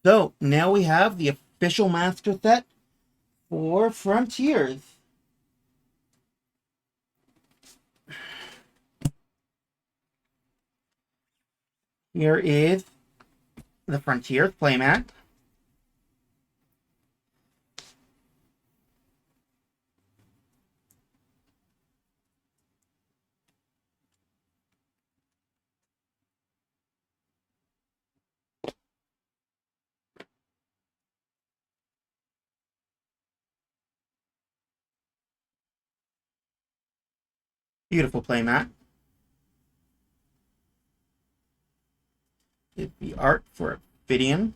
So now we have the official master set for Frontiers. Here is the Frontiers playmat. Beautiful playmat. It's the art for Ophidian.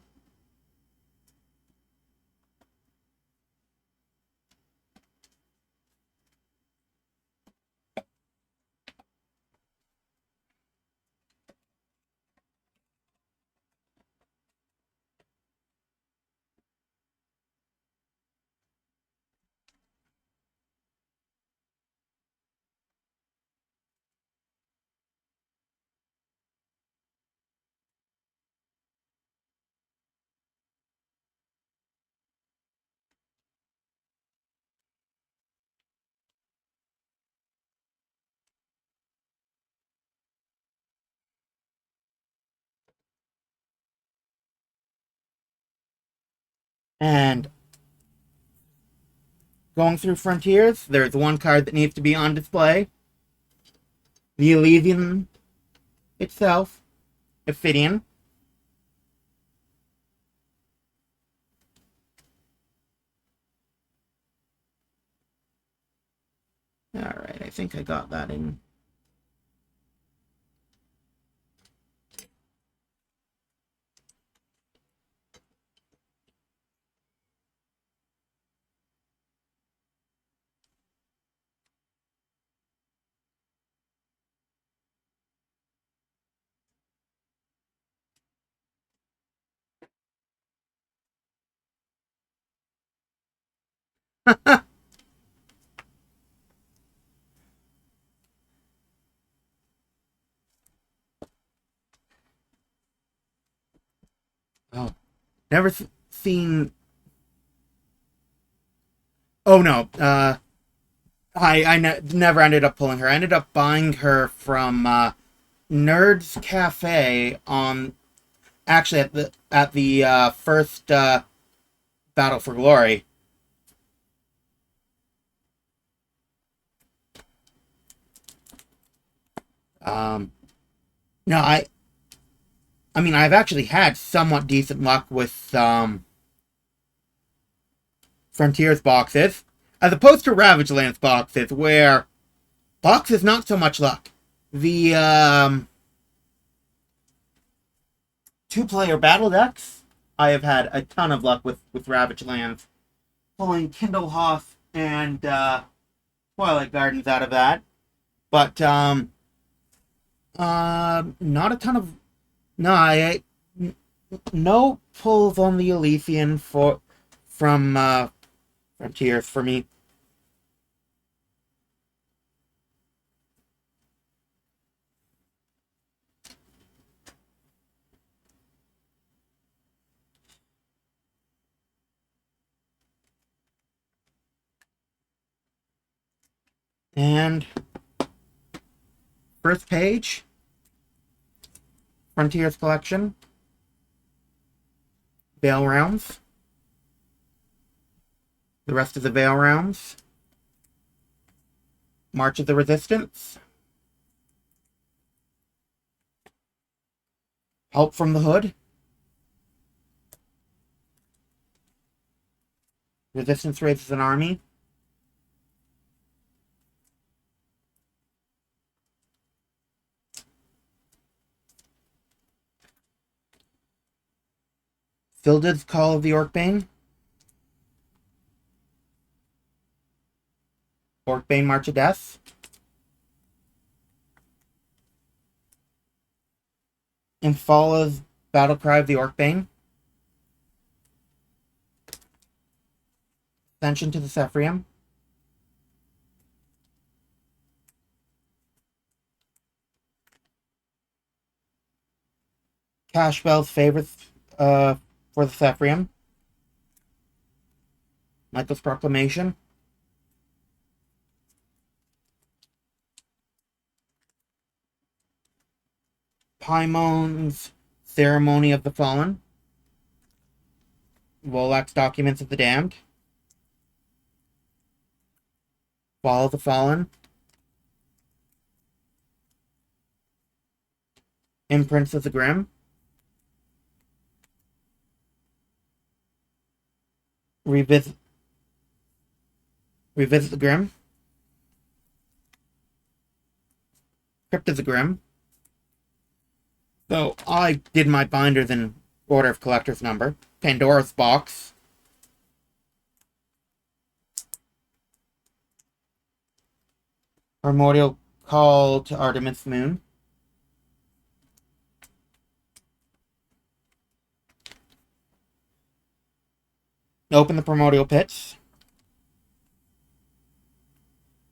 And going through Frontiers, there's one card that needs to be on display. The Elysian itself, Ophidian. Alright, I think I got that in. Oh, never seen. Oh no, never ended up pulling her. I ended up buying her from Nerds Cafe on actually at the first Battle for Glory. Um, no, I mean I've actually had somewhat decent luck with Frontiers boxes, as opposed to Ravage Lands boxes, where boxes not so much luck. The two-player battle decks, I have had a ton of luck with Ravage Lands, pulling Kindle Hoth and Twilight Gardens out of that. But not a ton of no, no pulls on the Elysian from Frontiers for me. And first page, Frontiers collection, Veil Rounds. The rest of the Veil Rounds, March of the Resistance, Help from the Hood, Resistance raises an army, Sildid's Call of the Orcbane, Orcbane March of Death, Infala's Battlecry of the Orcbane, Ascension to the Sephrium, Cash Bell's Favorite for the Sephrium. Michael's Proclamation. Paimon's Ceremony of the Fallen. Volak's Documents of the Damned. Fall of the Fallen. Imprints of the Grim. Revisit the Grim. Crypt of the Grim. So I did my binders in order of collector's number. Pandora's Box. Primordial Call to Artemis Moon. Open the Primordial Pits.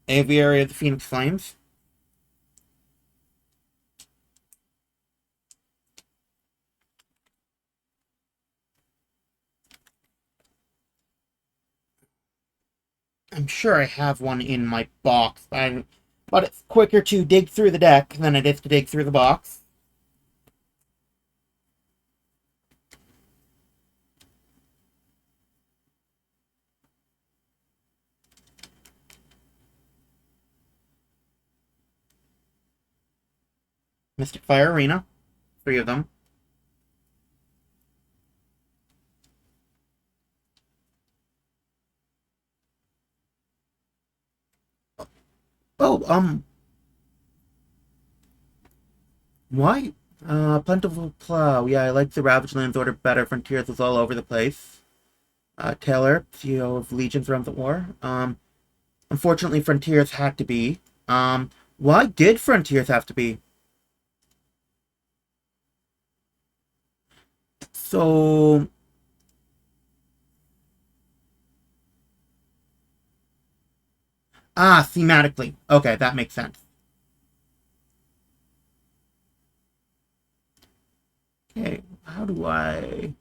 Aviary of the Phoenix Flames. I'm sure I have one in my box, but it's quicker to dig through the deck than it is to dig through the box. Mystic Fire Arena. 3 of them. Oh, why? Plentiful Plow. Yeah, I like the Ravage Lands order better. Frontiers was all over the place. Taylor, CEO of Legions Realms at War. Unfortunately, Frontiers had to be. Why did Frontiers have to be? So, thematically. Okay, that makes sense. Okay, how do I...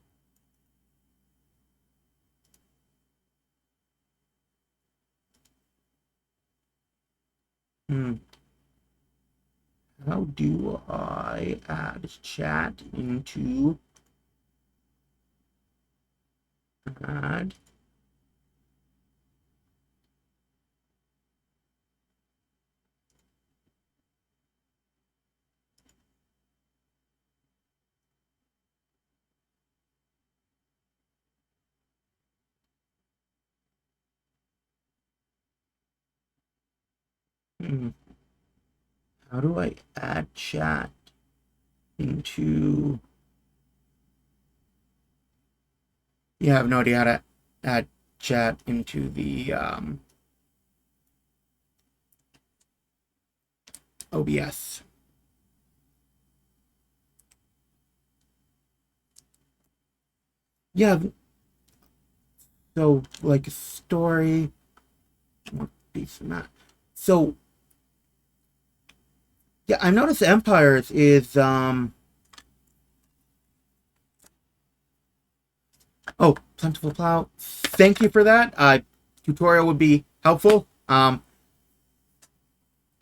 How do I add chat into... Add... How do I add chat into... Yeah, I have no idea how to add chat into the OBS. Yeah, so like a story, more piece than that. So yeah, I noticed Empires is oh, Plentiful Plow. Thank you for that. Tutorial would be helpful. I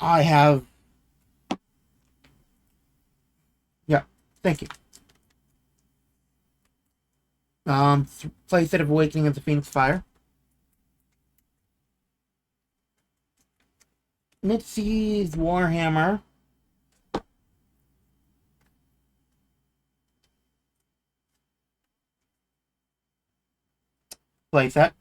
have... Yeah, thank you. Playset of Awakening of the Phoenix Fire. Mitzi's Warhammer. Playset.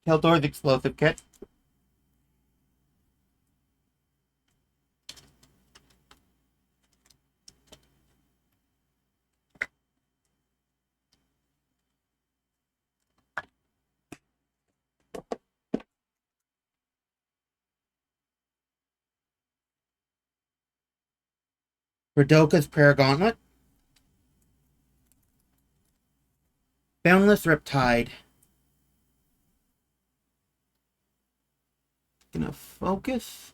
Keldor's Explosive Kit. Radoka's Prayer Gauntlet. Boundless Riptide. Gonna focus.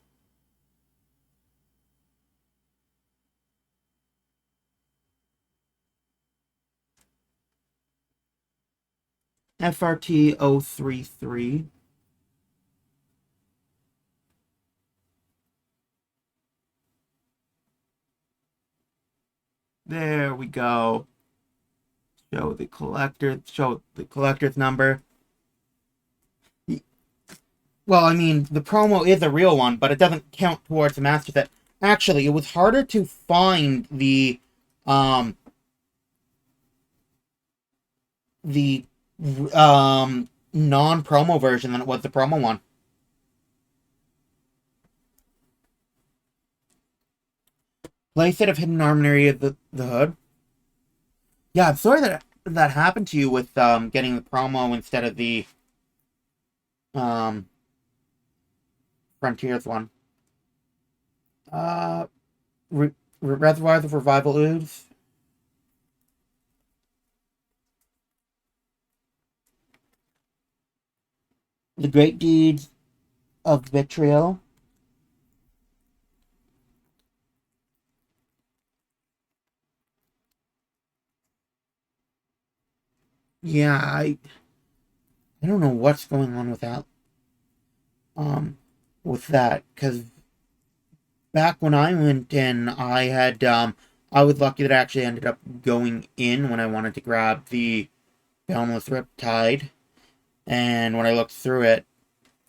FRT 033. There we go. Show the collector's number. Well, I mean, the promo is a real one, but it doesn't count towards the master set. Actually, it was harder to find um the non-promo version than it was the promo one. Playset of Hidden Armory of the Hood. Yeah, I'm sorry that happened to you with getting the promo instead of the um Frontiers one. Uh, Reservoirs of Revival Ooze. The Great Deeds of Vitriol. Yeah, I don't know what's going on um with that, because back when I went in, I was lucky that I actually ended up going in when I wanted to grab the Boundless Riptide, and when I looked through it,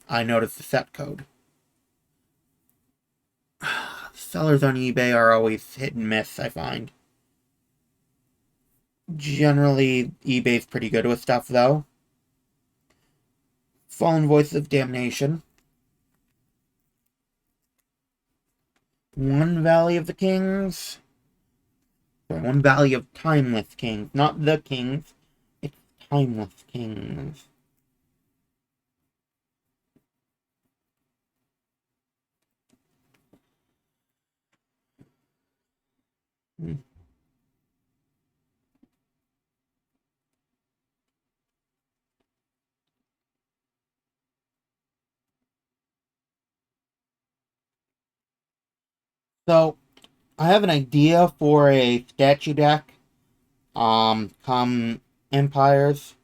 I noticed the set code. Sellers on eBay are always hit and miss, I find. Generally, eBay's pretty good with stuff, though. Fallen Voices of Damnation. One Valley of the Kings. Sorry, One Valley of Timeless Kings. Not the Kings. It's Timeless Kings. Hmm. So, I have an idea for a statue deck. Come Empires.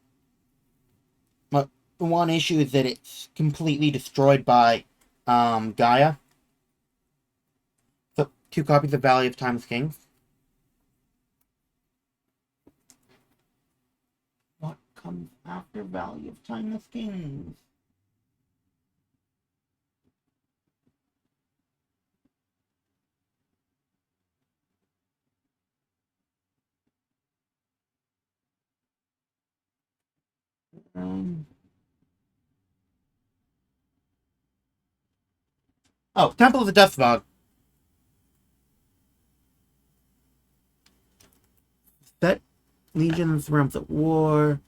But the one issue is that it's completely destroyed by Gaia. So 2 copies of Valley of Timeless Kings. What comes after Valley of Timeless Kings? Um, oh, Temple of the Dustbog. Set Legions, Realms at War.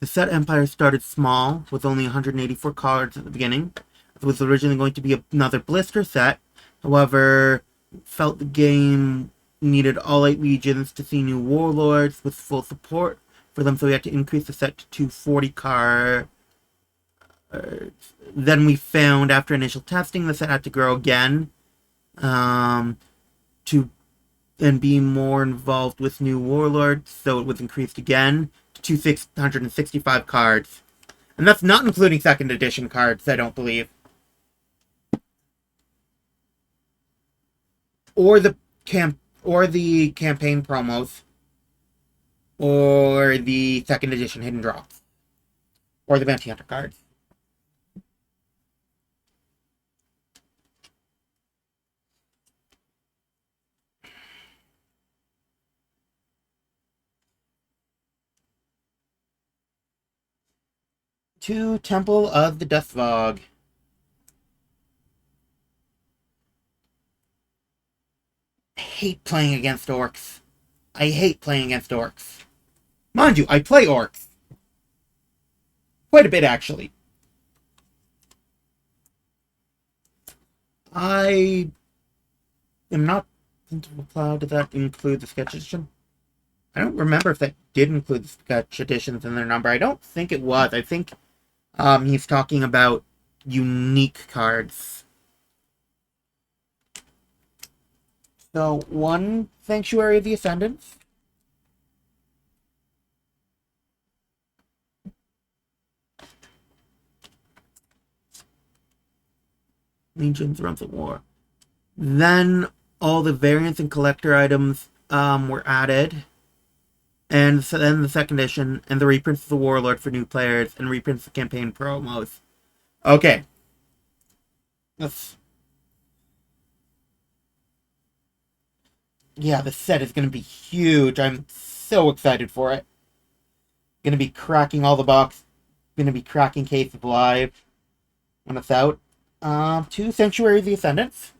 The set Empire started small, with only 184 cards at the beginning. It was originally going to be another blister set. However, felt the game needed all 8 legions to see new warlords with full support for them, so we had to increase the set to 240 cards. Then we found, after initial testing, the set had to grow again to and be more involved with new warlords, so it was increased again to 665 cards. And that's not including second edition cards, I don't believe. Or the campaign promos. Or the second edition hidden drops. Or the bounty hunter cards. To Temple of the Dustbog. I hate playing against orcs. I hate playing against orcs. Mind you, I play orcs. Quite a bit, actually. I am not... Did that include the sketch edition? I don't remember if that did include the sketch editions in their number. I don't think it was. I think he's talking about unique cards. So, one Sanctuary of the Ascendants. Legions, Realms of War. Then all the variants and collector items were added. And so then the second edition, and the reprints of the Warlord for new players, and reprints of campaign promos. Okay. Yeah, the set is going to be huge. I'm so excited for it. Going to be cracking all the box. Going to be cracking cases live when it's out. 2 Sanctuary of the Ascendants.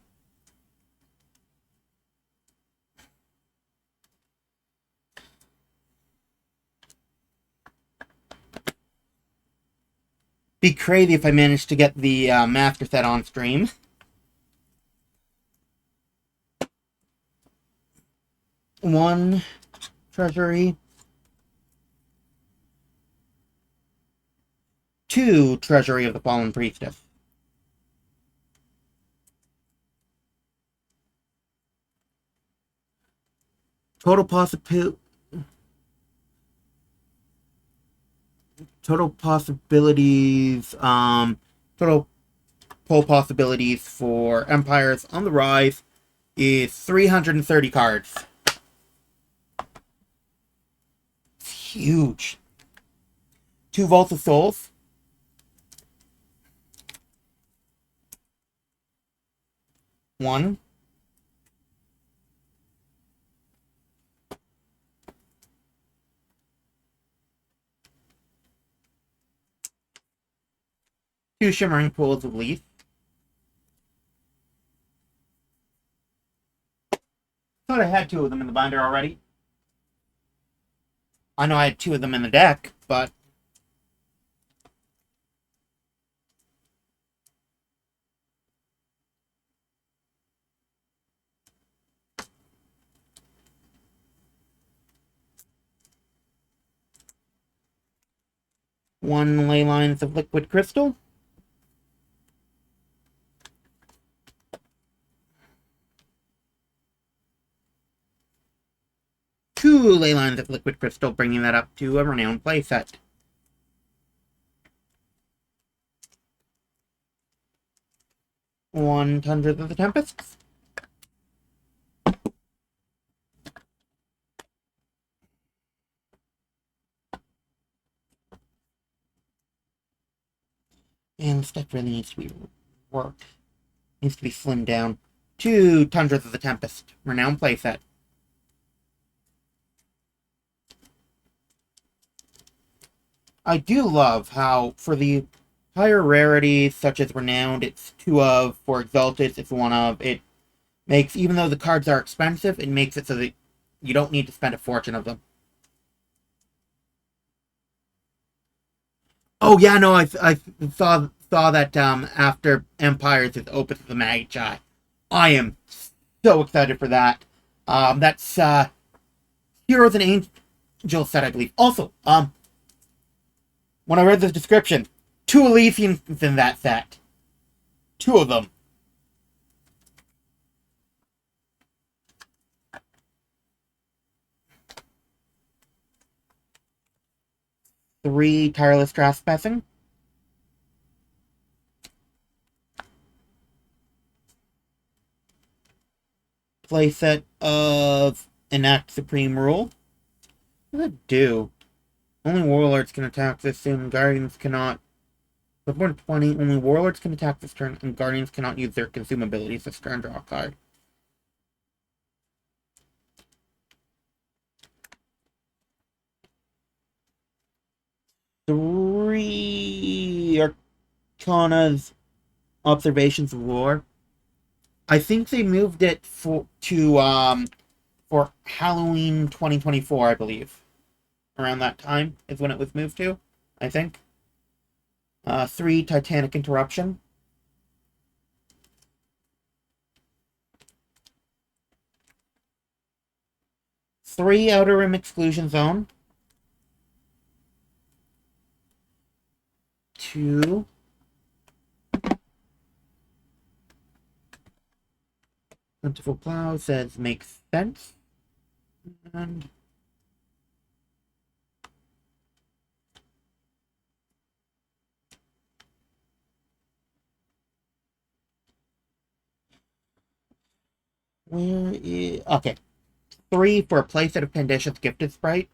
Be crazy if I managed to get the master set on stream. 1 Treasury. 2 Treasury of the Fallen Priestess. Total possibilities total poll possibilities for Empires on the Rise is 330 cards. It's huge. 2 Vaults of Souls. 1. 2 Shimmering Pools of Leaf. Thought I had 2 of them in the binder already. I know I had 2 of them in the deck, but... One Ley Lines of Liquid Crystal. 2 Ley Lines of Liquid Crystal, bringing that up to a Renowned playset. 1 Tundra of the Tempests. And this deck really needs to be worked. Needs to be slimmed down. 2 Tundras of the Tempest, Renowned playset. I do love how, for the higher rarities, such as Renowned, it's 2 of, for Exalted, it's 1 of. It makes, even though the cards are expensive, it makes it so that you don't need to spend a fortune of them. Oh, yeah, no, I saw that after Empires is Opus of the Magi. I am so excited for that. That's Heroes and Angels set, I believe. Also, when I read the description, 2 Elysians in that set. 2 of them. 3 Tireless Trespassing. 2 playset of Enact Supreme Rule. What does it do? Only Warlords can attack this turn. Guardians cannot. With more than 20, only Warlords can attack this turn, and Guardians cannot use their consume abilities this turn. Draw a card. 3 Arcana's Observations of War. I think they moved it for Halloween 2024, I believe. Around that time is when it was moved to, I think. 3 Titanic Interruption. 3 Outer Rim Exclusion Zone. 2 Plentiful Plow says makes sense. And Where is... Okay. 3 for a playset of Pandicious Gifted Sprite.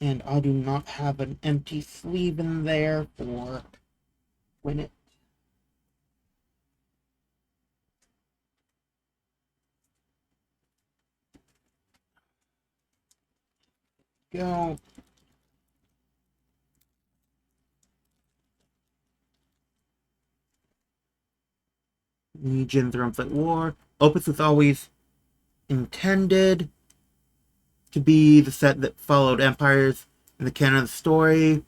And I do not have an empty sleeve in there for when it... Go. Legion, Triumphant War. Opus was always intended to be the set that followed Empires in the canon of the story.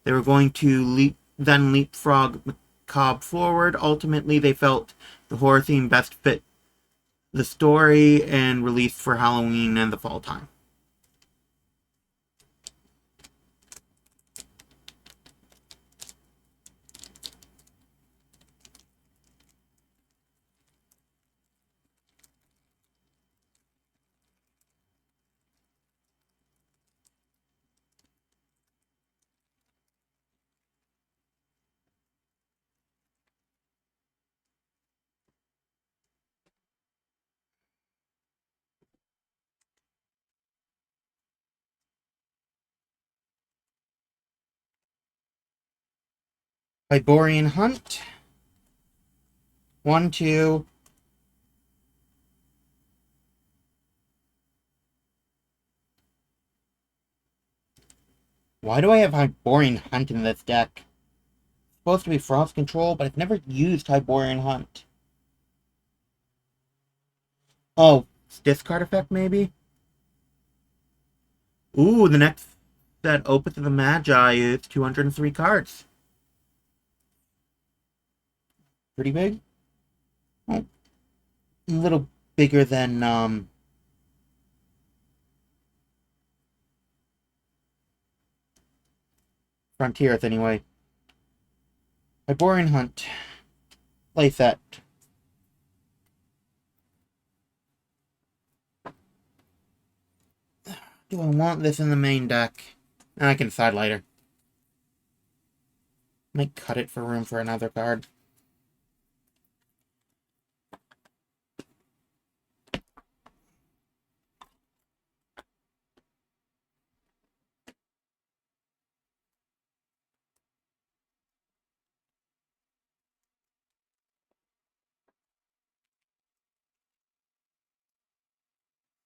They were going to then leapfrog Macabre forward. Ultimately, they felt the horror theme best fit the story and released for Halloween and the fall time. Hyborian Hunt. 1, 2. Why do I have Hyborian Hunt in this deck? It's supposed to be Frost Control, but I've never used Hyborian Hunt. Oh, discard effect maybe? Ooh, the next set, Opus of the Magi, is 203 cards. Pretty big? Oh, a little bigger than, Frontiers, anyway. Hyborian Hunt. Playset. Do I want this in the main deck? I can decide later. Might cut it for room for another card.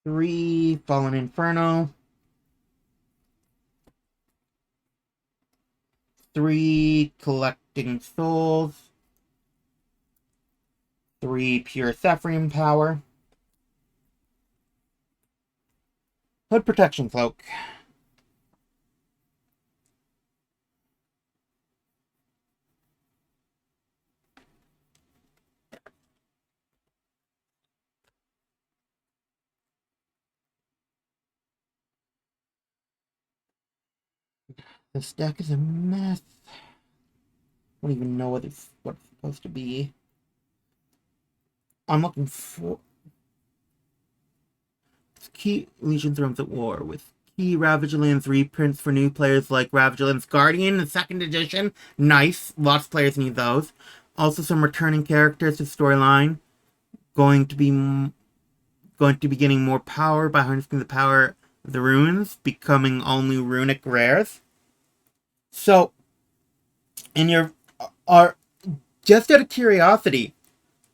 Three Fallen Inferno. 3 Collecting Souls. 3 Pure Zephyrium Power. Hood Protection Cloak. This deck is a mess. I don't even know what it's supposed to be. I'm looking for key Legion Thrones at War with key Ravagelands reprints for new players like Ravagelands Guardian, the second edition. Nice. Lots of players need those. Also some returning characters to storyline. Going to be getting more power by harnessing the power of the runes, becoming all new runic rares. So, in your are just out of curiosity,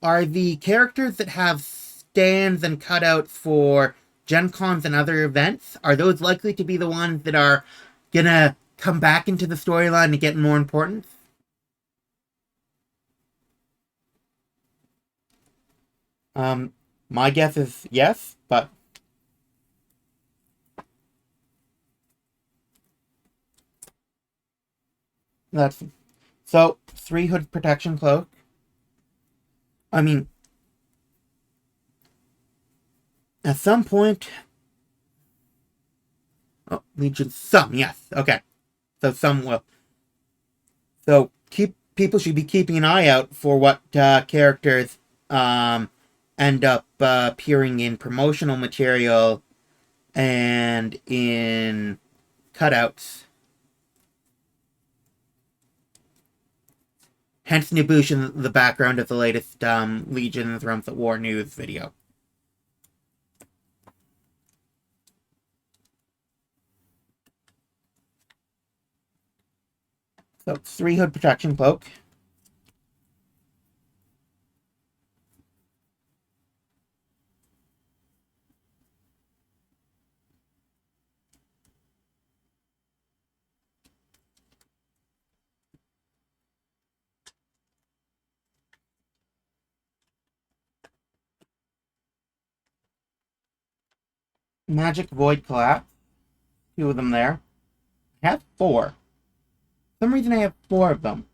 are the characters that have stands and cutouts for Gen Cons and other events, are those likely to be the ones that are gonna come back into the storyline and get more importance? My guess is yes, but that's so 3 Hood Protection Cloak. I mean, at some point, oh, Legion, some, yes, okay. So some will. So people should be keeping an eye out for what characters end up appearing in promotional material and in cutouts. Hence Nabush in the background of the latest Legion Realms at War news video. So 3 hood protection cloak. Magic Void Collapse. 2 of them there. I have 4. For some reason I have 4 of them.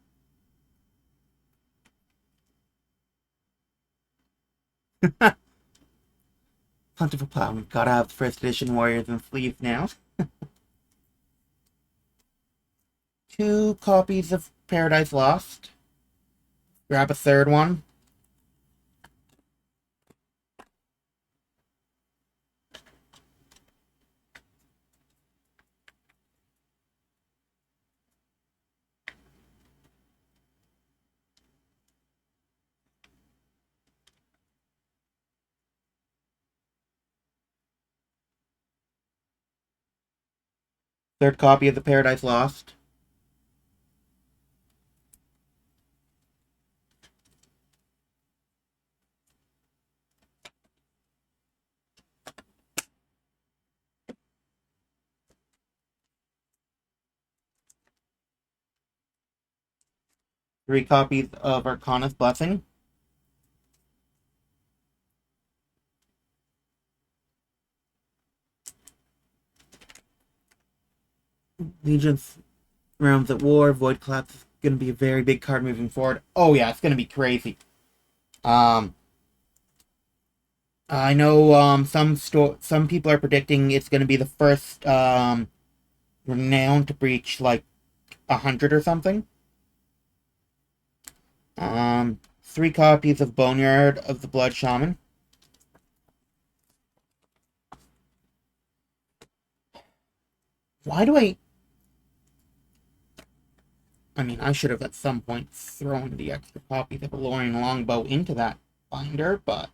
Plentiful Plowman. Gotta have the first edition Warriors and Sleeves now. 2 copies of Paradise Lost. Grab a third one. Third copy of the Paradise Lost. Three copies of Arcana's Blessing. Legion's Realms at War. Void Collapse is going to be a very big card moving forward. Oh yeah, it's going to be crazy. I know some people are predicting it's going to be the first renown to breach like 100 or something. 3 copies of Boneyard of the Blood Shaman. Why do I mean, I should have at some point thrown the extra copies of Valorian Longbow into that binder, but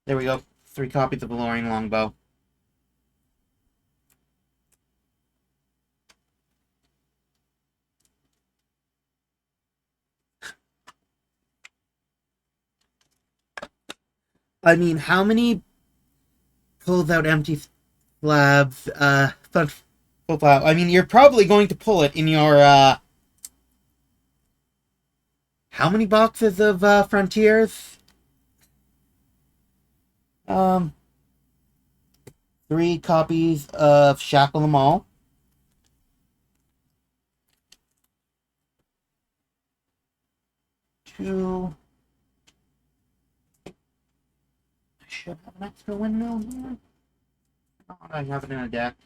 there we go. 3 copies of Valorian Longbow. I mean, how many pulls out empty slabs, I mean, you're probably going to pull it in your, how many boxes of, Frontiers? 3 copies of Shackle Them All. Two. I should have an extra windmill here. Oh, I have it in a deck.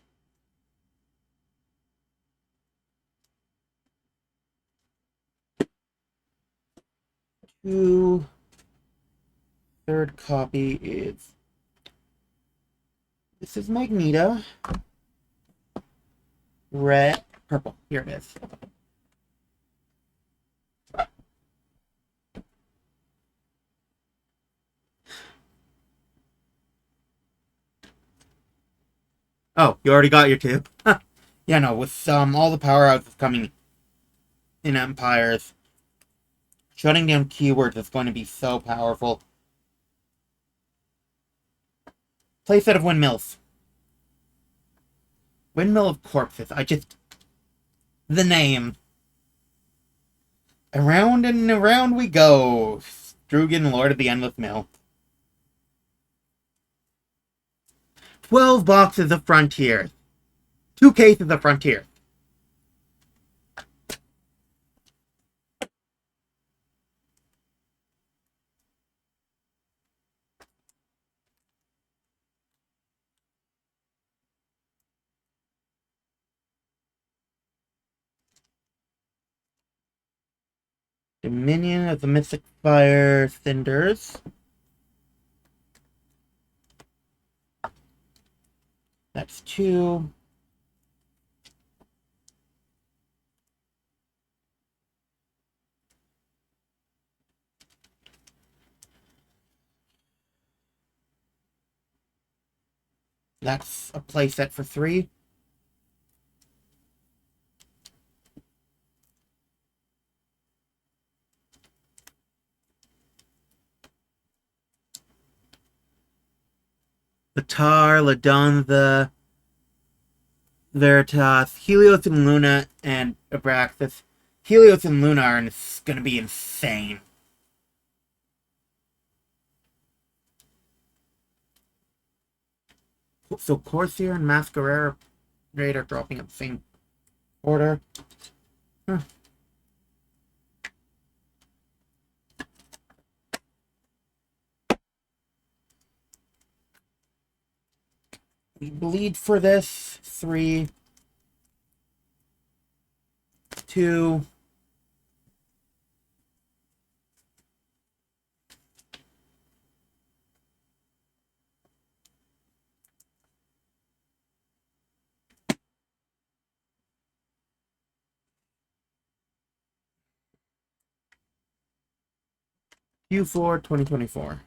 2. Third copy is. This is Magneto. Red. Purple. Here it is. Oh, you already got your 2. Yeah, no, with all the powerhouses coming in Empires, shutting down keywords is going to be so powerful. Playset of Windmills. Windmill of Corpses. The name. Around and around we go. Strugan, Lord of the Endless Mill. 12 boxes of Frontiers. 2 cases of Frontiers. Dominion of the Mystic Fire Cinders. That's 2. That's a playset for 3. Batar, Ladonza, Veritas, Helios and Luna, and Abraxas. Helios and Luna are going to be insane. So Corsair and Masquerade are dropping at the same order. Huh. We bleed for this. 3, 2. Q4 2024.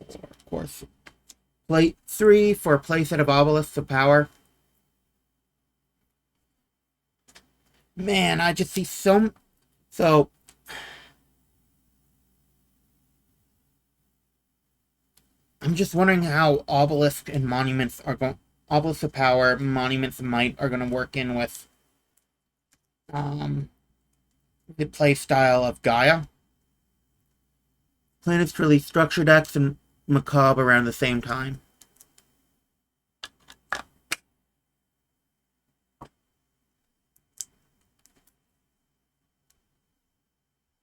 Of course. Plate 3 for a playset of Obelisks of Power. Man, I just see so... So... I'm just wondering how Obelisk and Monuments are going... Obelisks of Power, Monuments of Might are going to work in with... the playstyle of Gaia. Planets to release Structure decks and Macabre around the same time.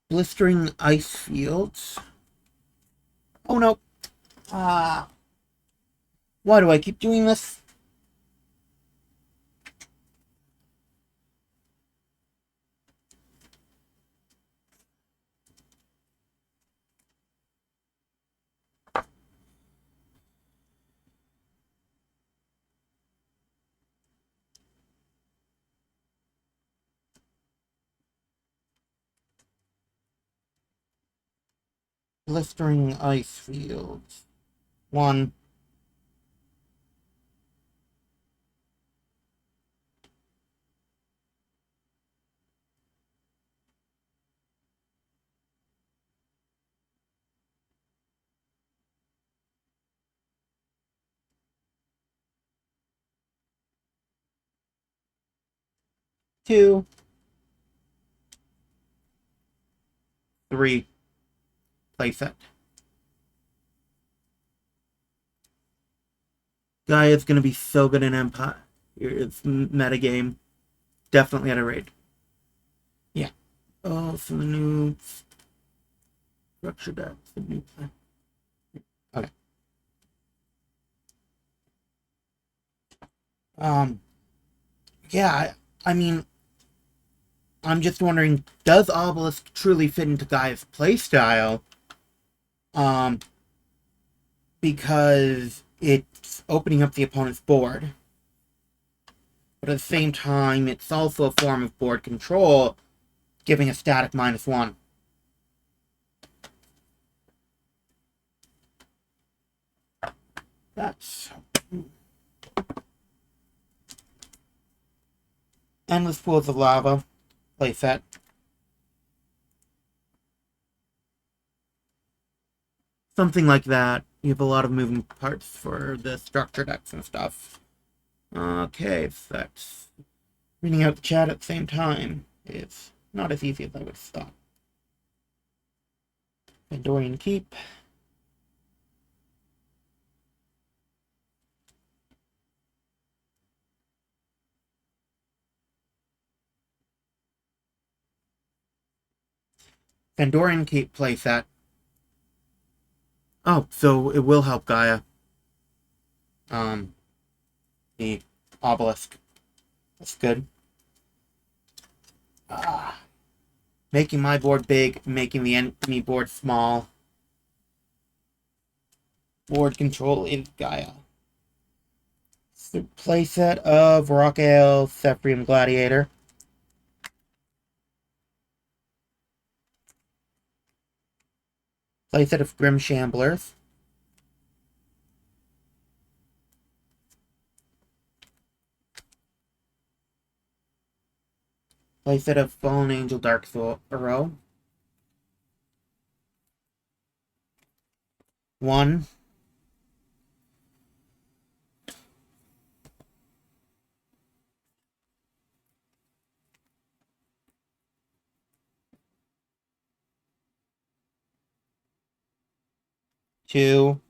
Blistering Ice Fields. Oh no. Why do I keep doing this? Blistering Ice Fields. 1. Two. 3. Playset. Gaia's gonna be so good in Empire. It's metagame. Definitely at a raid. Yeah. Oh, so the new structure decks, the new plan. Okay. Yeah, I mean, I'm just wondering, does Obelisk truly fit into Gaia's playstyle? Because it's opening up the opponent's board. But at the same time, it's also a form of board control, giving a static -1. That's... Endless Pools of Lava. Playset. Something like that. You have a lot of moving parts for the structure decks and stuff. Okay, so that's... Reading out the chat at the same time is not as easy as I would have thought. Pandorian Keep. Pandorian Keep playset. Oh, so it will help Gaia. The Obelisk. That's good. Making my board big, making the enemy board small. Board control is Gaia. So playset of Rockale Sephrium Gladiator. Playset of Grim Shamblers. Playset of Fallen Angel Dark Arrow. 1. 2.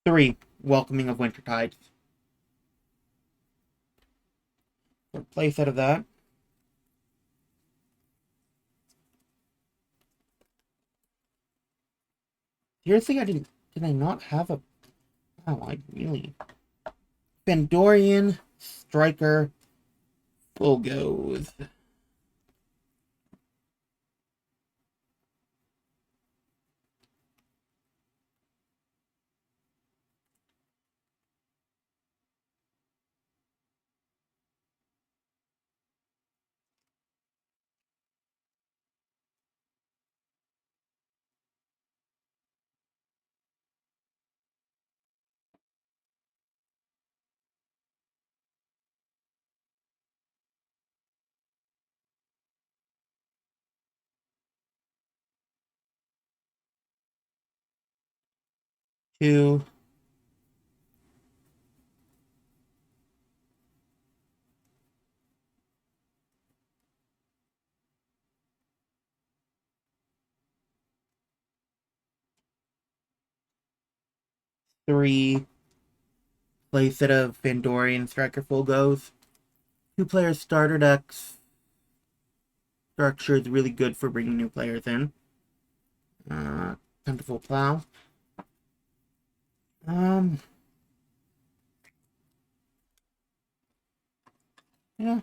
3. Welcoming of Wintertide. For playset of that. Seriously, did I not have a... Oh, I really... Fandorian Striker Full goes. 2. 3. Playset of Fandorian Striker Full goes. 2-player starter decks. Structure is really good for bringing new players in. Plentiful Plow. Yeah.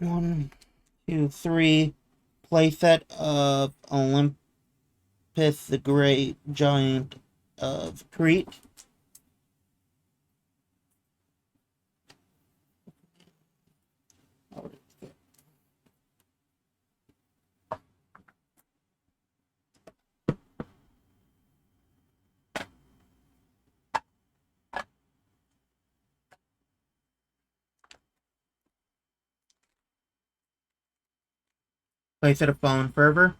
1, 2, 3. Playset of Olympus the Great Giant of Crete. Playset of Fallen Fervor.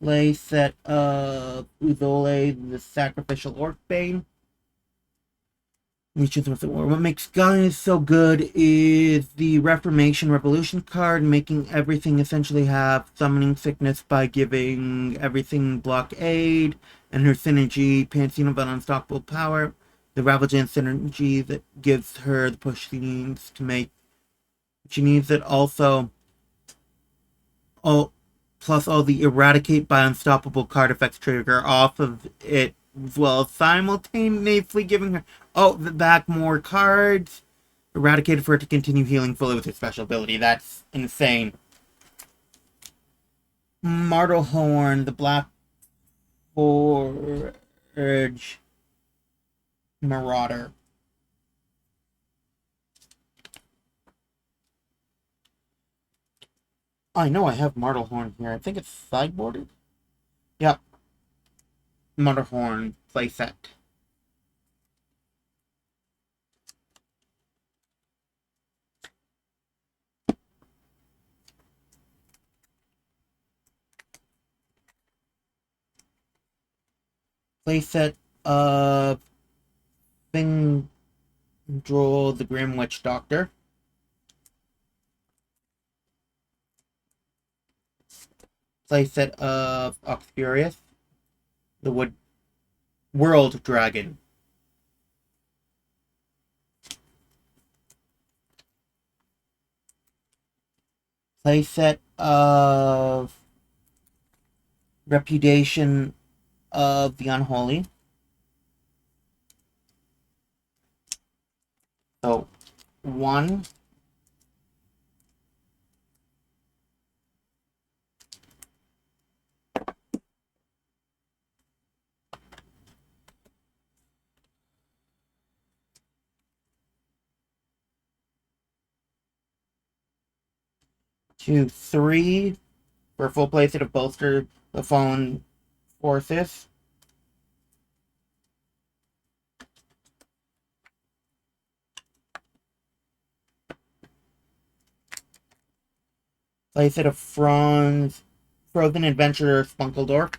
Playset of Uzole the Sacrificial Orcbane. What makes Gaia so good is the Reformation Revolution card, making everything essentially have summoning sickness by giving everything blockade, and her synergy, Pantheon of Unstoppable Power, the Ravaging synergy that gives her the push she needs to make. She needs it also. Plus all the Eradicate by Unstoppable card effects trigger off of it, while simultaneously giving her back more cards. Eradicated for her to continue healing fully with her special ability. That's insane. Martlehorn, the Black Forge Marauder. I know I have Martlehorn here. I think it's sideboarded. Yep. Martlehorn playset. Playset of Thingdrol the Grim Witch Doctor. Playset of Oxfurious the World Dragon. Playset of Repudiation of the Unholy. So, 1, 2, 3 for a full playset of Bolster the Fallen Forces. Playset of Frozen Adventurer Spunkledorf.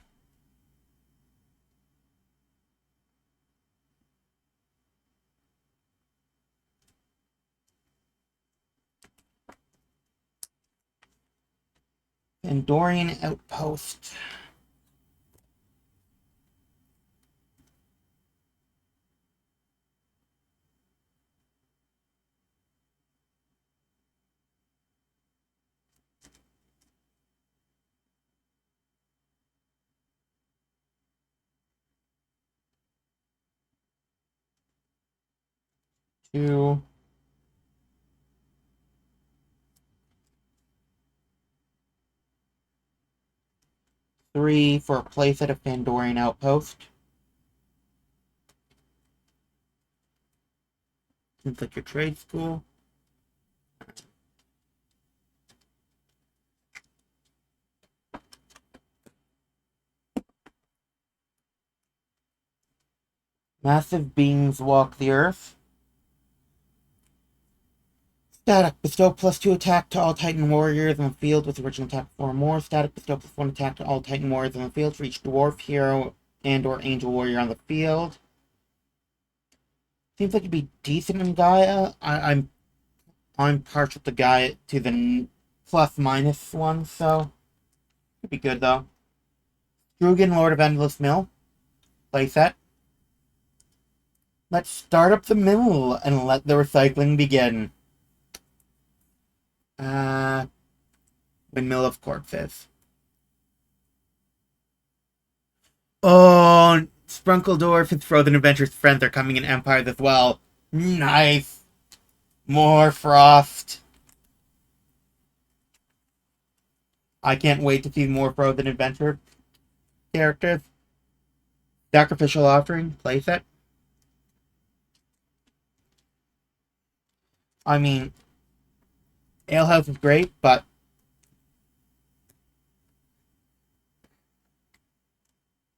Andorian Outpost. Two, 3 for a playset of Pandorian Outpost. Seems like your trade school. Massive beings walk the earth. Static, bestow +2 attack to all Titan warriors on the field with original attack 4 or more. Static, bestow +1 attack to all Titan warriors on the field for each dwarf, hero, and or angel warrior on the field. Seems like it'd be decent in Gaia. I'm partial to Gaia to the plus-minus one, so it'd be good though. Drugan, Lord of Endless Mill. Playset. Let's start up the mill and let the recycling begin. Windmill of Corpses. Oh, Sprunkledorf and Frozen Adventures friends are coming in Empires as well. Nice. More Frost. I can't wait to see more Frozen Adventure characters. Sacrificial Offering, playset. I mean, Alehouse is great, but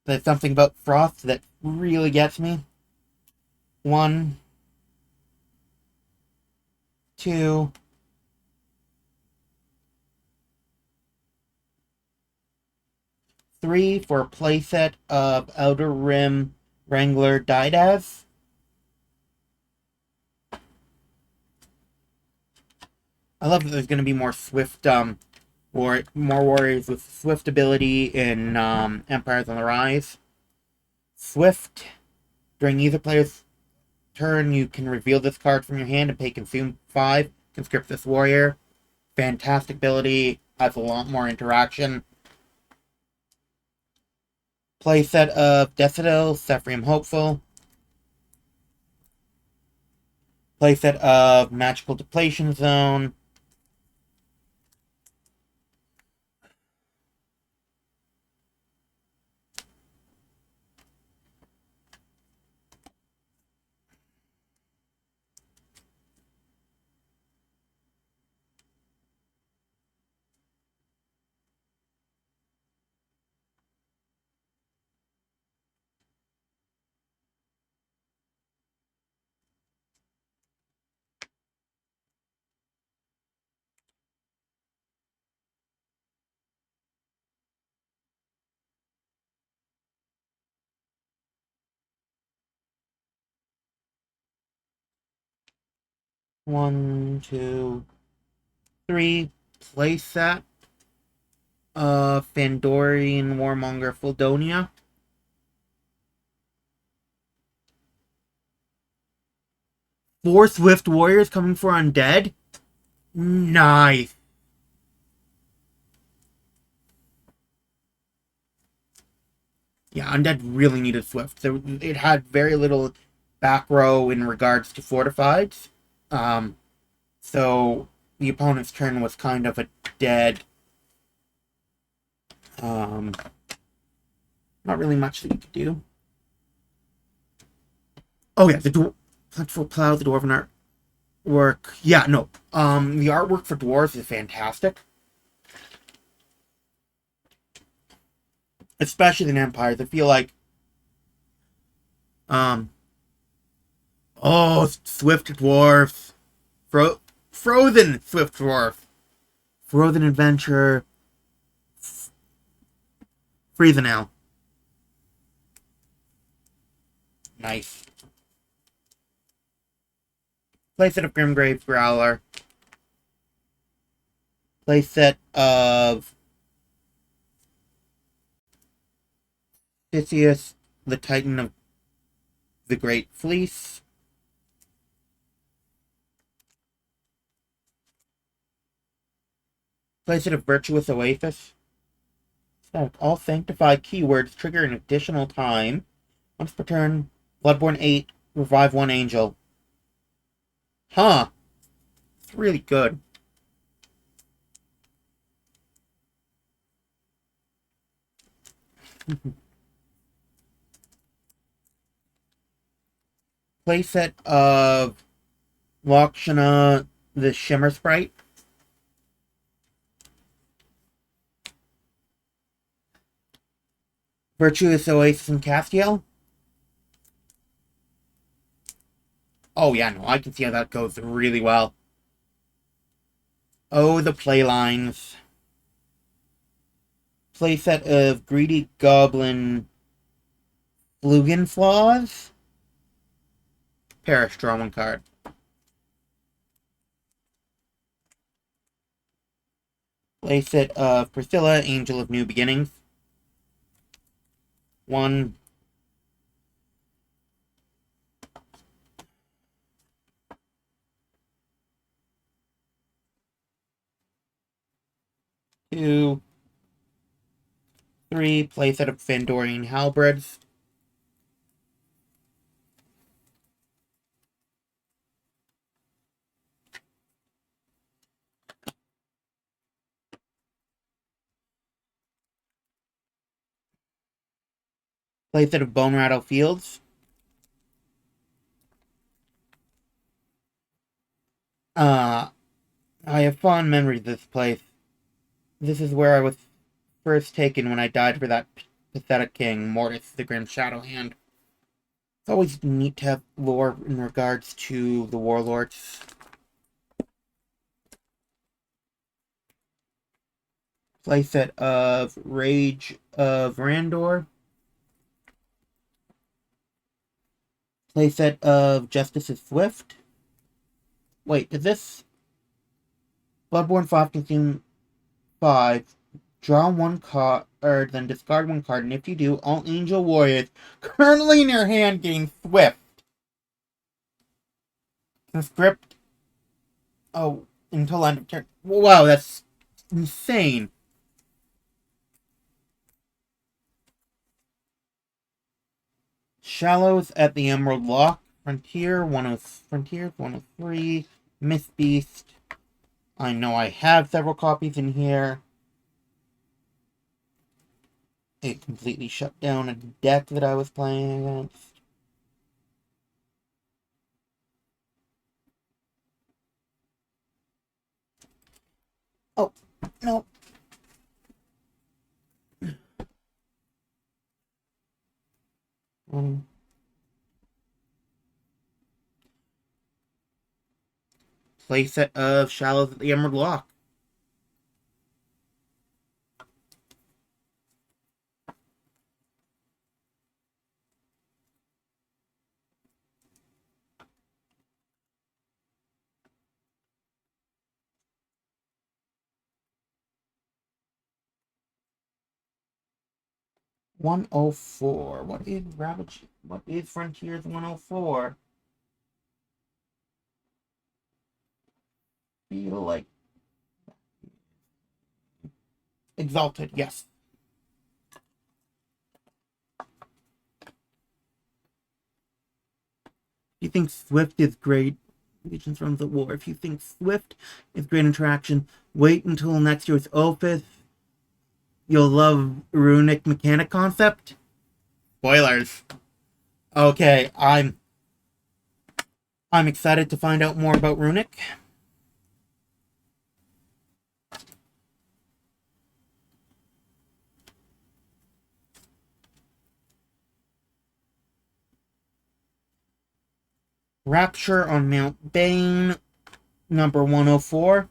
there's something about Frost that really gets me. 1, 2, 3 for a playset of Outer Rim Wrangler Didav. I love that there's going to be more swift, or more warriors with swift ability in Empires on the Rise. Swift. During either player's turn, you can reveal this card from your hand and pay Consume 5. Conscript this warrior. Fantastic ability. Has a lot more interaction. Playset of Decadil, Sephrium Hopeful. Playset of Magical Depletion Zone. 1, 2, 3. Playset of Fandorian Warmonger Fuldonia. 4 Swift Warriors coming for Undead. Nice. Yeah, Undead really needed Swift. It had very little back row in regards to fortifieds. So the opponent's turn was kind of a dead. Not really much that you could do. Oh yeah, the Plentiful Plow, the Dwarven artwork. Yeah, no. The artwork for dwarves is fantastic. Especially in Empires. I feel like um Swift Dwarfs. Frozen Swift Dwarf. Frozen Adventure. Friezenale. Nice. Playset of Grimgrave Growler. Playset of Theseus, the Titan of the Great Fleece. Playset of Virtuous Oasis. All sanctified keywords trigger an additional time. Once per turn, Bloodborne 8, revive 1 angel. Huh. It's really good. Playset of Lakshana, the Shimmer Sprite. Virtuous Oasis and Castiel. Oh yeah, no, I can see how that goes really well. Oh, the playlines. Playset of Greedy Goblin Flugenflaws. Perish, draw 1 card. Playset of Priscilla, Angel of New Beginnings. 1. 2. 3. Playset of Fandorian Halberds. Playset of Bone Rattle Fields. I have fond memories of this place. This is where I was first taken when I died for that pathetic king, Mortis, the Grim Shadowhand. It's always neat to have lore in regards to the warlords. Playset of Rage of Randor. Playset of Justice of Swift. Wait, is this Bloodborne 5 consume 5? Draw 1 card, then discard 1 card, and if you do, all Angel Warriors currently in your hand gain Swift. Conscript. Oh, until end of turn. Wow, that's insane. Shallows at the Emerald Lock. Frontier 103. Miss Beast. I know I have several copies in here. It completely shut down a deck that I was playing against. Oh, no. Playset of Shallows at the Emerald Lock. 104. What is Ravage? What is Frontiers 104? Feel like Exalted, yes. If you think Swift is great, Legions runs at war. If you think Swift is great interaction, wait until next year's Opus. You'll love Runic Mechanic Concept. Spoilers. Okay, I'm excited to find out more about Runic. Rapture on Mount Bane, number 104.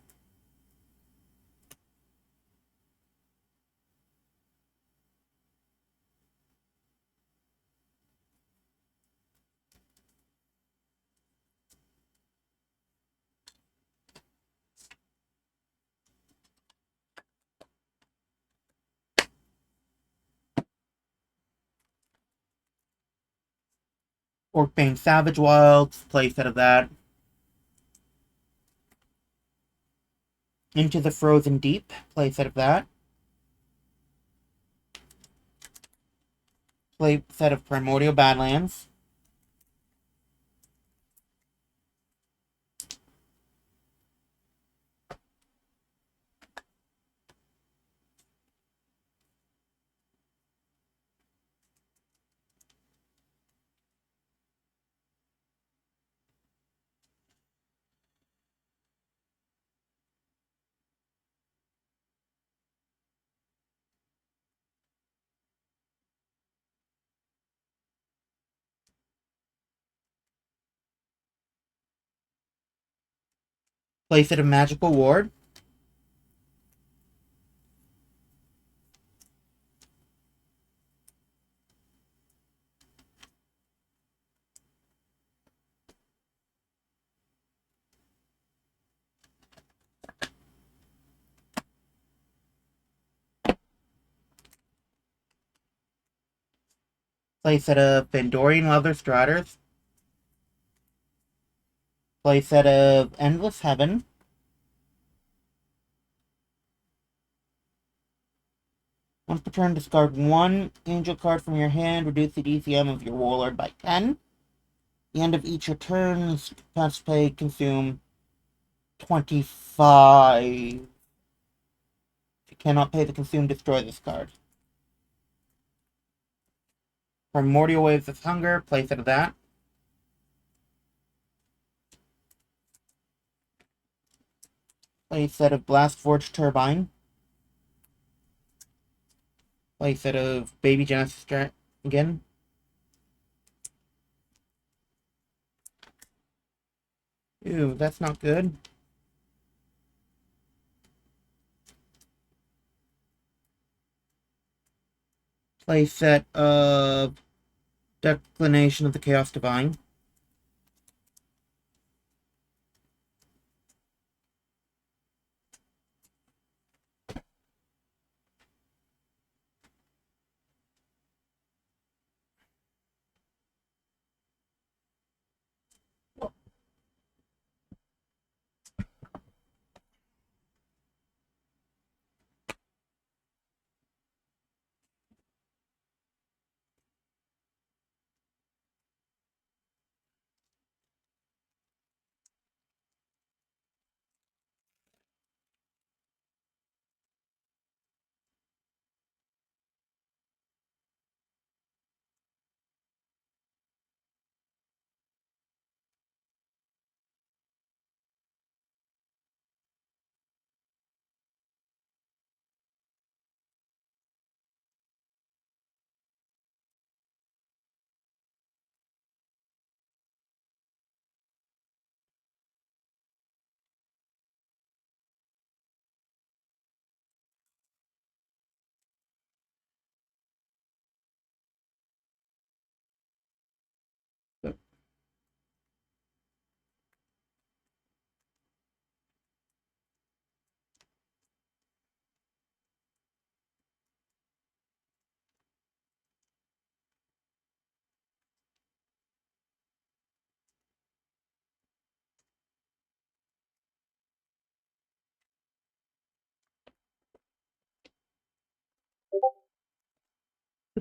Orcbane Savage Wilds, playset of that. Into the Frozen Deep, playset of that. Playset of Primordial Badlands. Playset of Magical Ward. Playset of Fandorian Leather Striders. Playset of Endless Heaven. Once per turn, discard one angel card from your hand. Reduce the DCM of your warlord by 10. At the end of each your turns, cast play consume 25. If you cannot pay the consume, destroy this card. Primordial Waves of Hunger, playset of that. Playset of Blastforge Turbine. Playset of Baby Genesis Dragon. Ew, that's not good. Playset of Declination of the Chaos Divine.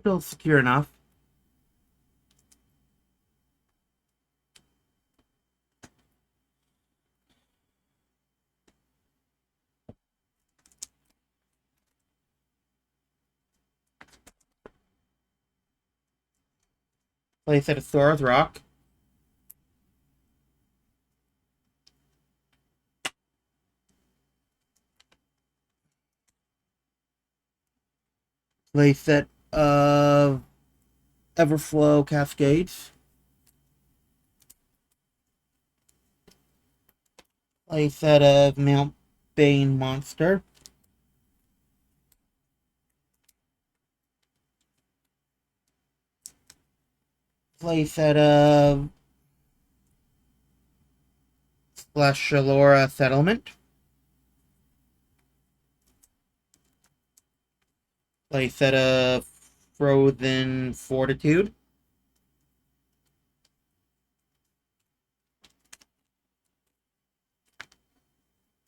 Still secure enough. Place at a Sora's Rock. Playset of Everflow Cascades. Playset of Mount Bane Monster. Playset of Splashalora Settlement. Playset of Frozen Fortitude.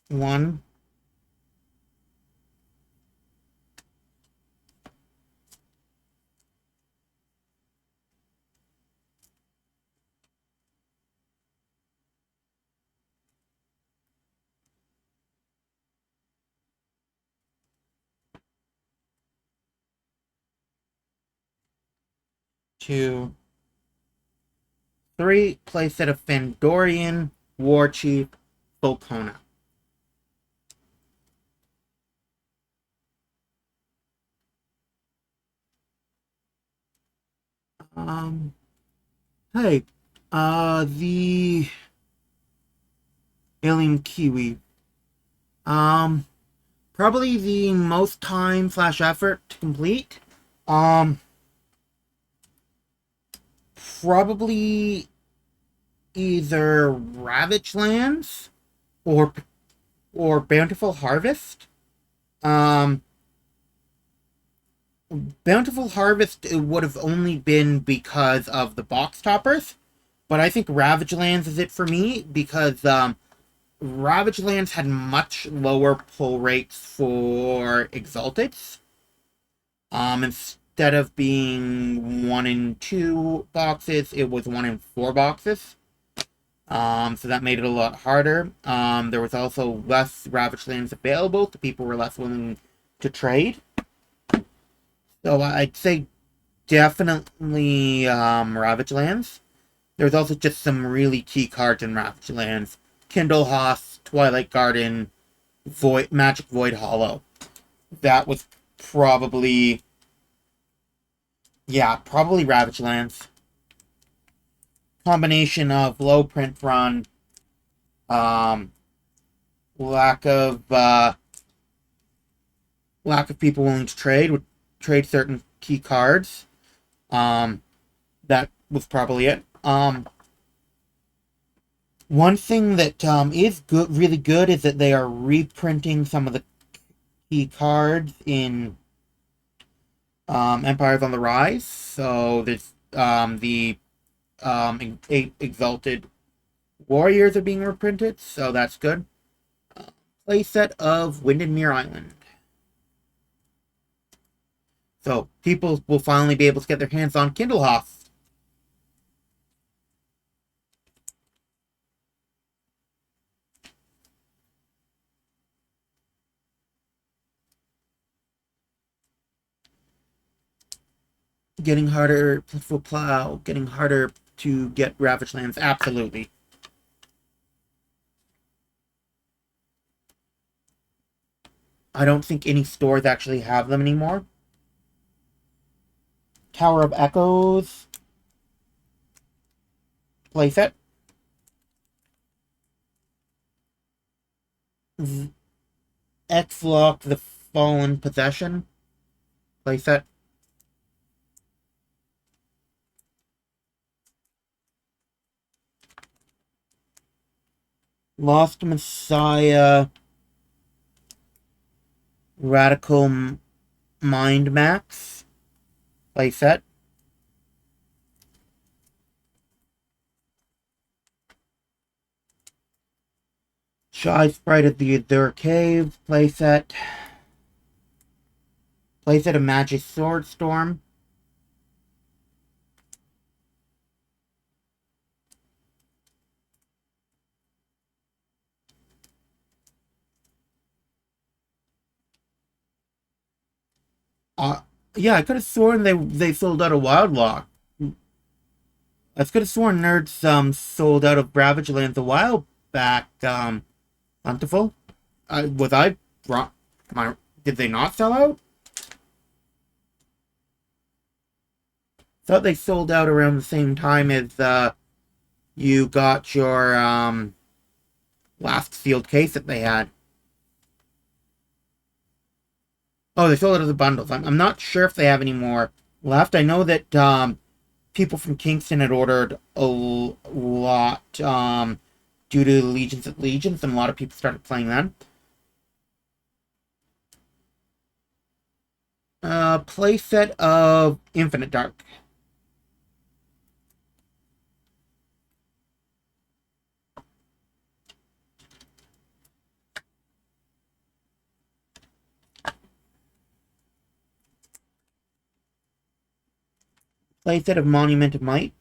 One. Two. Three. Playset of Fandorian War Chief Volcona. Hey, the Alien Kiwi. Um, Probably the most time / effort to complete. Um, Probably either Ravage Lands or Bountiful Harvest. Um, Bountiful Harvest would have only been because of the box toppers, but I think Ravage Lands is it for me because Ravage Lands had much lower pull rates for Exalteds. Instead of being 1 in 2 boxes, it was 1 in 4 boxes. So that made it a lot harder. There was also less Ravage Lands available, so people were less willing to trade. So I'd say definitely Ravage Lands. There's also just some really key cards in Ravage Lands. Kindle Hoth, Twilight Garden, Magic Void Hollow. That was probably... Yeah, probably Ravage Lands. Combination of low print run, lack of people willing to trade certain key cards. That was probably it. One thing that is really good, is that they are reprinting some of the key cards in Empires on the Rise. So there's the Exalted Warriors are being reprinted, so that's good. Playset of Windmere Island. So people will finally be able to get their hands on Kindle Hoth. Getting harder for Plow, getting harder to get Ravage Lands, absolutely. I don't think any stores actually have them anymore. Tower of Echoes. Playset. X-Lock, The Fallen Possession. Playset. Lost Messiah. Radical Mind Max. Playset. Shy Sprite of the Azure Cave. Playset. Playset of Magic Sword Storm. Yeah, I could have sworn they sold out of Wild Lock. I could have sworn Nerds sold out of Ravage Lands a while back. Plentiful. Was I wrong? Did they not sell out? Thought they sold out around the same time as you got your last sealed case that they had. Oh, they sold out of the bundles. I'm not sure if they have any more left. I know that people from Kingston had ordered a lot due to Legions at Legions, and a lot of people started playing them. Playset of Infinite Dark. Playset of Monument of Might.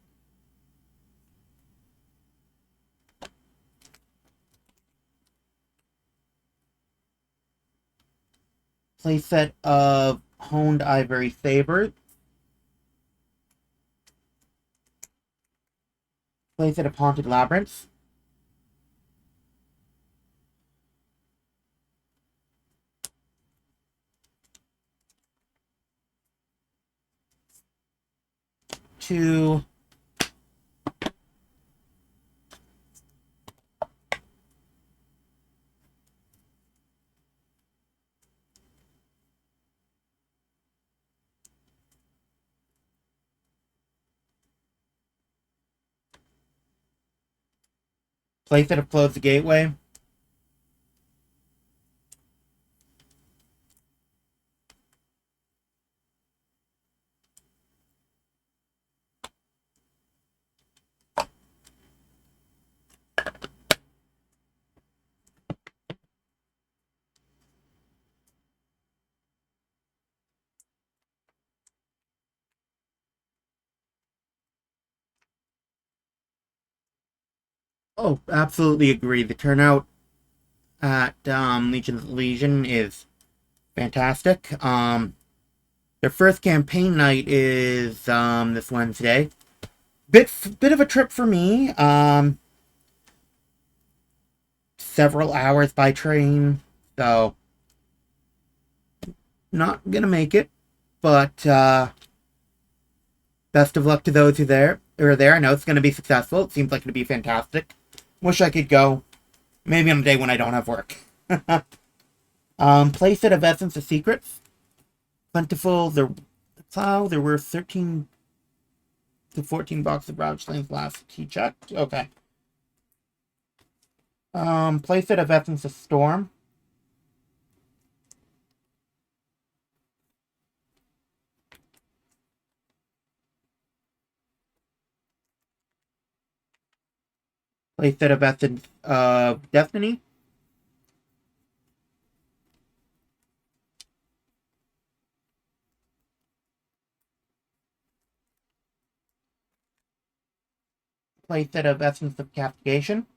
Playset of Honed Ivory Saber. Playset of Haunted Labyrinths. Two playset of Close the Gateway. Oh, absolutely agree. The turnout at Legion is fantastic. Their first campaign night is this Wednesday. Bit of a trip for me. Several hours by train, so not gonna make it. But best of luck to those who are there. I know it's gonna be successful. It seems like it'd be fantastic. Wish I could go. Maybe on a day when I don't have work. Playset of Essence of Secrets. Plentiful. There were 13 to 14 boxes of Ravage Lands last he checked. Okay. Playset of Essence of Storm. Playset of Essence of Destiny. Playset of Essence of Castigation.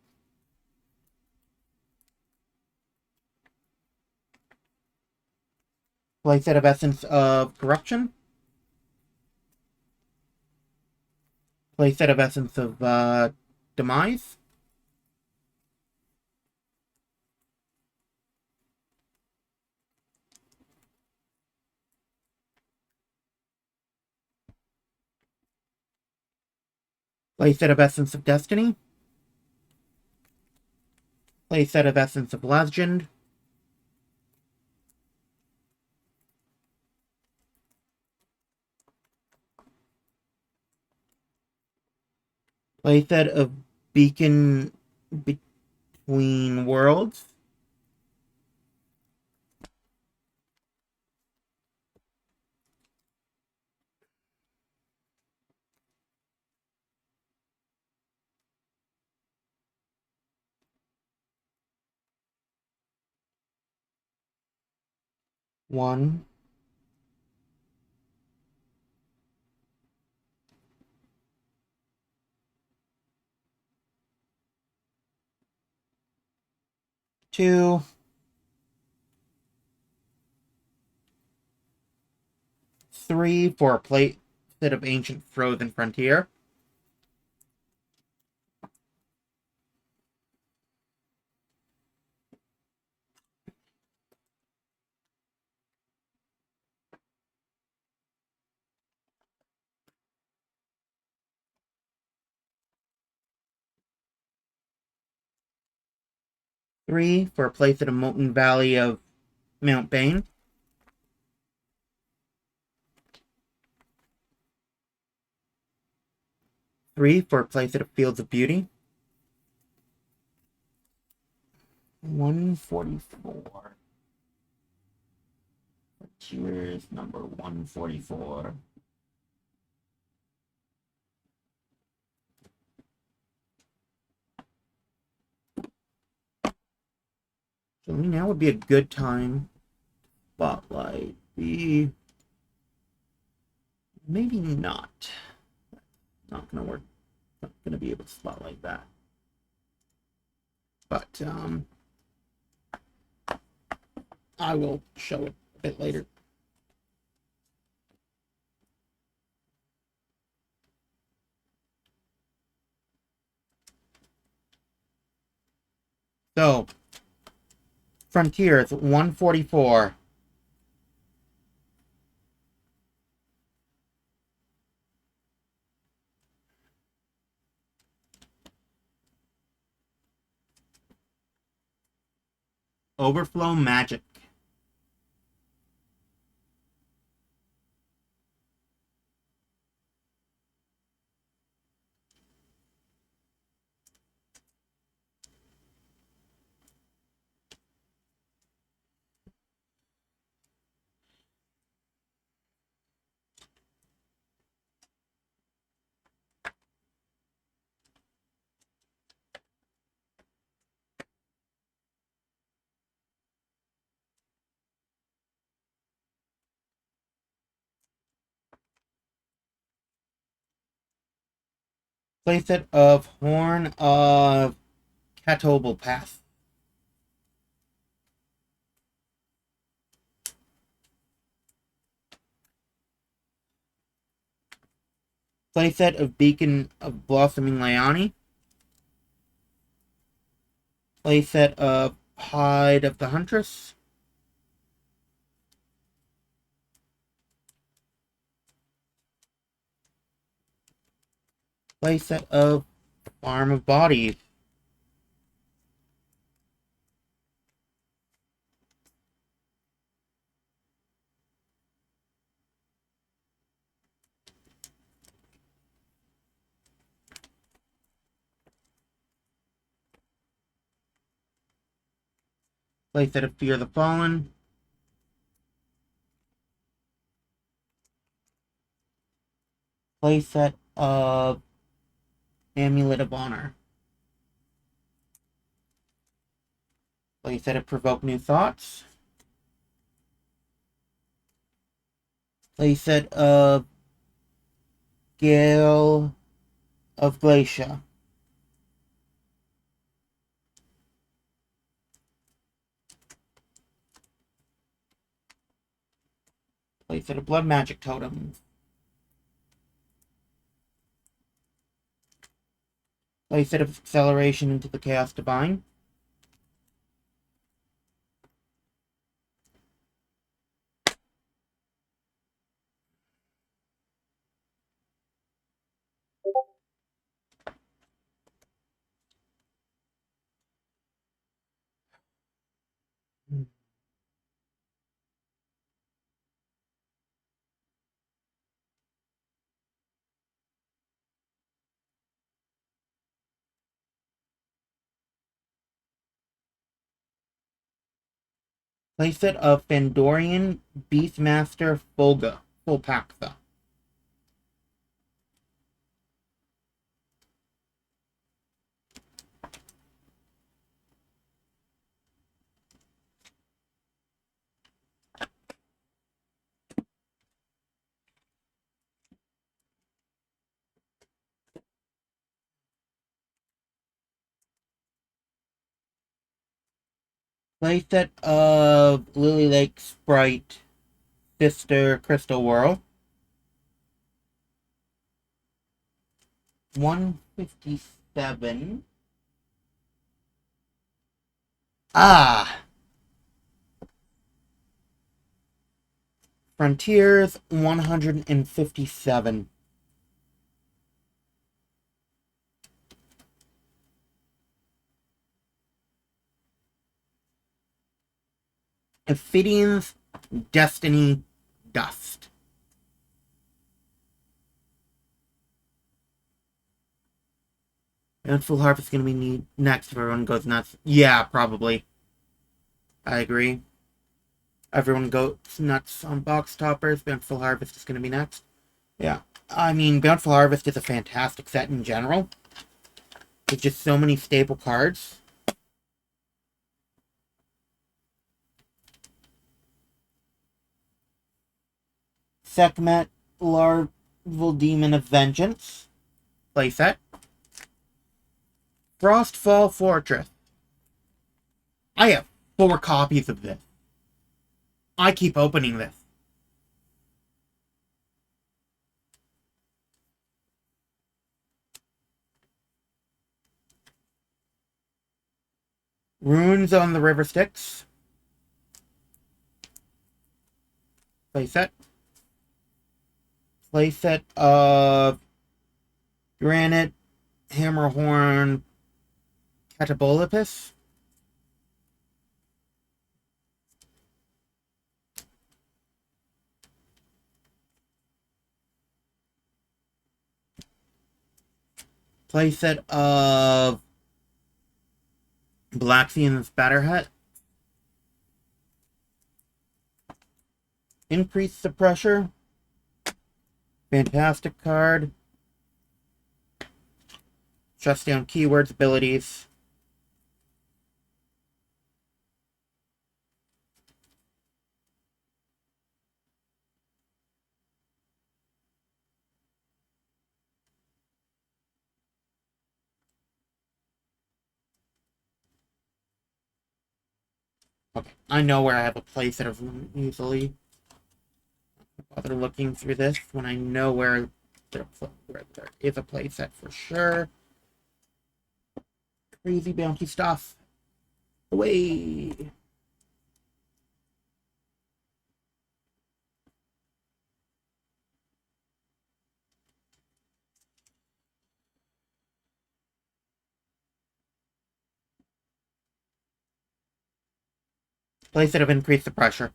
Playset of Essence of Corruption. Playset of Essence of Demise. Playset of Essence of Destiny. Playset of Essence of Legend. Playset of Beacon Between Worlds. One. Two. 3 for a plate set of Ancient Frozen Frontier. Three for a place at a Molten Valley of Mount Bane. Three for a place at Fields of Beauty. 144. Cheers, number 144. So now would be a good time. Spotlight. Maybe not. Not gonna work. Not gonna be able to spotlight that. But I will show it a bit later. So, Frontiers 144. Overflow Magic. Playset of Horn of Catobal Path. Playset of Beacon of Blossoming Liani. Playset of Hide of the Huntress. Playset of Farm of Bodies. Playset of Fear the Fallen. Playset of Amulet of Honor. Playset of Provoke New Thoughts. Playset of Gale of Glacia. Playset of Blood Magic Totems. Playset of Acceleration into the Chaos Divine. Playset of Fandorian Beastmaster Fulga. Fulpaktha. Playset of Lily Lake Sprite Sister Crystal Whirl. 157. Ah! Frontiers 157. Ophidian's Destiny Dust. And Full Harvest is going to be next if everyone goes nuts. Yeah, probably. I agree. Everyone goes nuts on box toppers. Bountiful Harvest is going to be next. Yeah. I mean, Bountiful Harvest is a fantastic set in general. With just so many staple cards. Sekhmet, Larval Demon of Vengeance. Playset. Frostfall Fortress. I have 4 copies of this. I keep opening this. Runes on the River Styx. Playset. Playset of Granite, Hammerhorn, Catabolipus. Playset of Blaxian Spatterhut. Increase the pressure. Fantastic card. Shuts down keywords, abilities. Okay, I know where I have a playset of them easily. Bother looking through this when I know where there is a playset for sure. Crazy bounty stuff. Away. Playset of increase the pressure.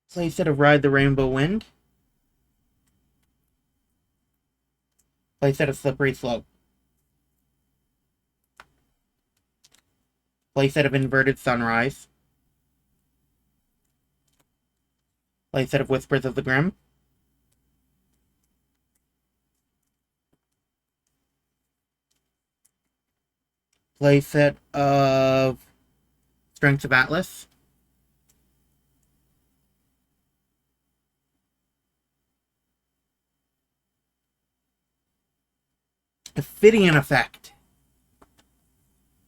Playset of Ride the Rainbow Wind. Playset of Slippery Slope. Playset of Inverted Sunrise. Playset of Whispers of the Grim. Playset of Strengths of Atlas. Ophidian Effect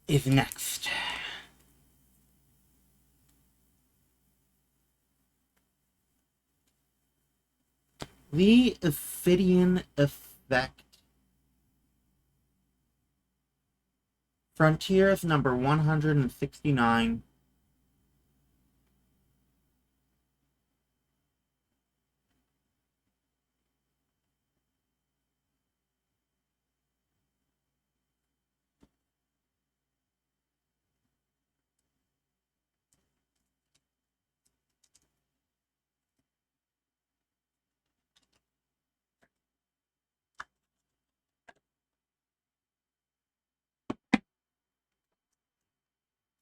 is next. The Ophidian Effect. Frontiers number 169.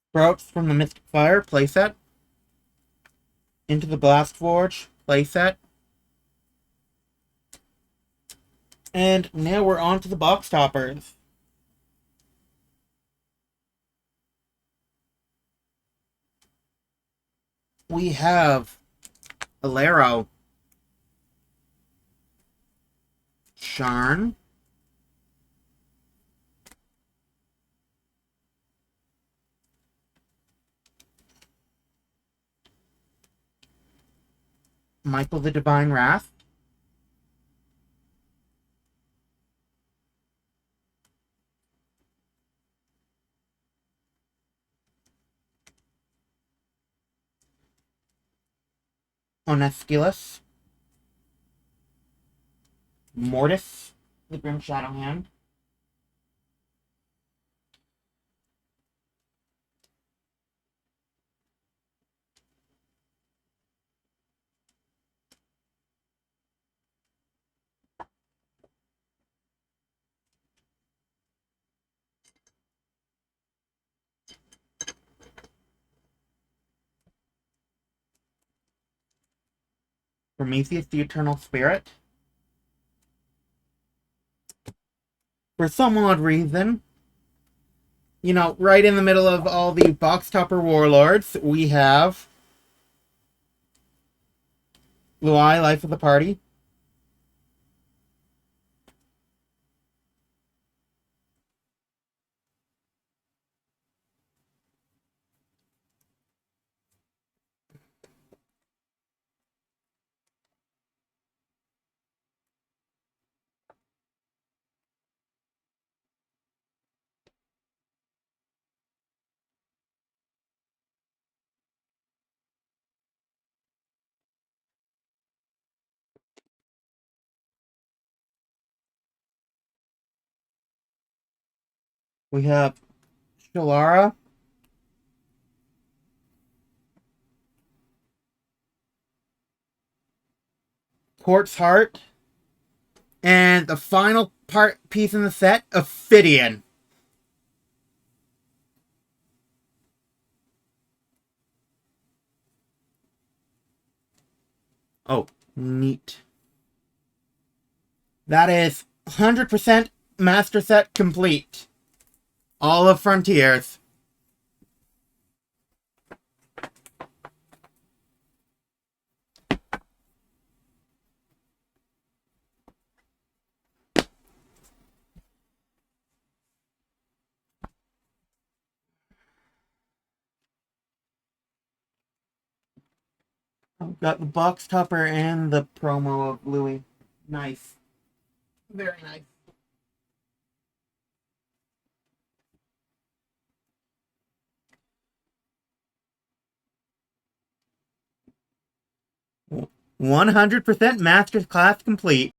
Sprouts from the Mystic Fire, playset. Into the Blast Forge, playset. And now we're on to the box toppers. We have Alero. Sharn. Michael the Divine Wrath. Onesculus. Mortis, the Grim Shadow Hand. Prometheus, the Eternal Spirit. For some odd reason, right in the middle of all the box topper warlords, we have Luai, Life of the Party. We have Shalara. Quartz Heart. And the final piece in the set, Ophidian. Oh, neat. That is 100% master set complete. All of Frontiers. I've got the box topper and the promo of Louis. Nice. Very nice. Well, 100% master class complete.